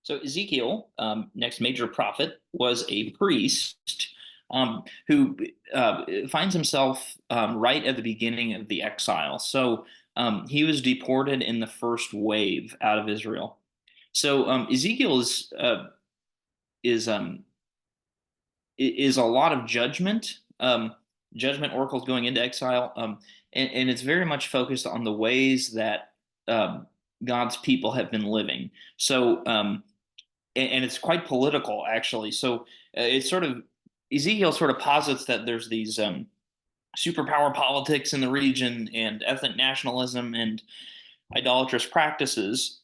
So Ezekiel, next major prophet, was a priest who finds himself right at the beginning of the exile. So he was deported in the first wave out of Israel. So Ezekiel is is a lot of judgment, judgment oracles going into exile, and it's very much focused on the ways that God's people have been living. So and it's quite political actually. So it's sort of Ezekiel sort of posits that there's these superpower politics in the region and ethnic nationalism and idolatrous practices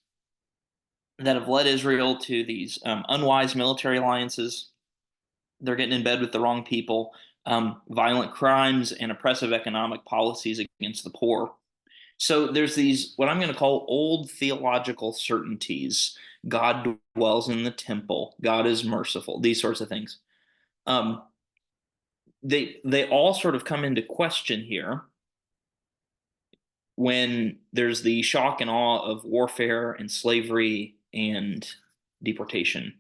that have led Israel to these unwise military alliances. They're getting in bed with the wrong people, violent crimes, and oppressive economic policies against the poor. So there's these what I'm going to call old theological certainties. God dwells in the temple. God is merciful. These sorts of things. Um, they all sort of come into question here when there's the shock and awe of warfare and slavery and deportation.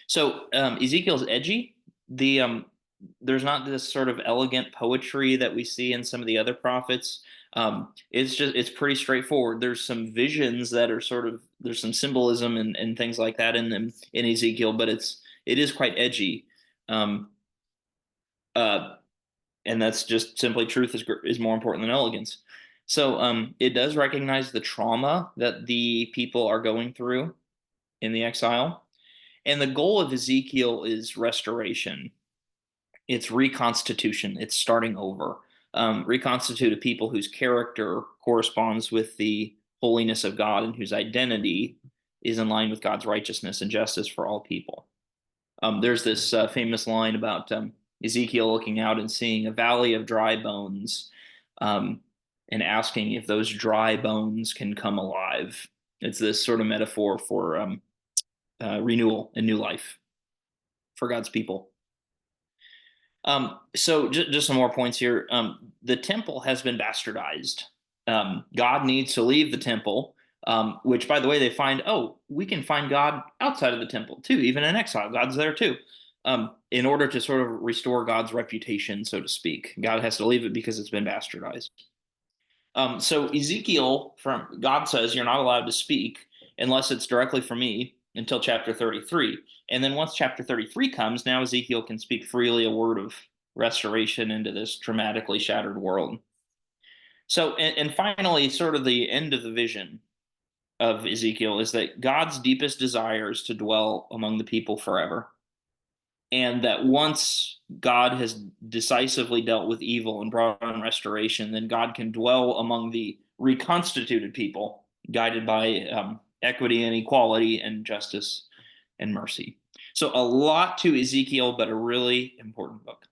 So Ezekiel's edgy. There's not this sort of elegant poetry that we see in some of the other prophets. It's pretty straightforward. There's some visions that are sort of there's some symbolism and things like that in them in Ezekiel, but it is quite edgy. Um, uh, and that's just simply truth is more important than elegance. So it does recognize the trauma that the people are going through in the exile. And the goal of Ezekiel is restoration. It's reconstitution. It's starting over. Reconstitute a people whose character corresponds with the holiness of God and whose identity is in line with God's righteousness and justice for all people. There's this famous line about Ezekiel looking out and seeing a valley of dry bones um, and asking if those dry bones can come alive. It's this sort of metaphor for renewal and new life for God's people. So just some more points here. The temple has been bastardized. God needs to leave the temple, which, by the way, they find, oh, we can find God outside of the temple too, even in exile. God's there too. In order to sort of restore God's reputation, so to speak, God has to leave it because it's been bastardized. So Ezekiel, from God says, you're not allowed to speak unless it's directly from me until chapter 33. And then once chapter 33 comes, now Ezekiel can speak freely a word of restoration into this dramatically shattered world. So, and finally, sort of the end of the vision of Ezekiel is that God's deepest desire is to dwell among the people forever. And that once God has decisively dealt with evil and brought on restoration, then God can dwell among the reconstituted people, guided by equity and equality and justice and mercy. So a lot to Ezekiel, but a really important book.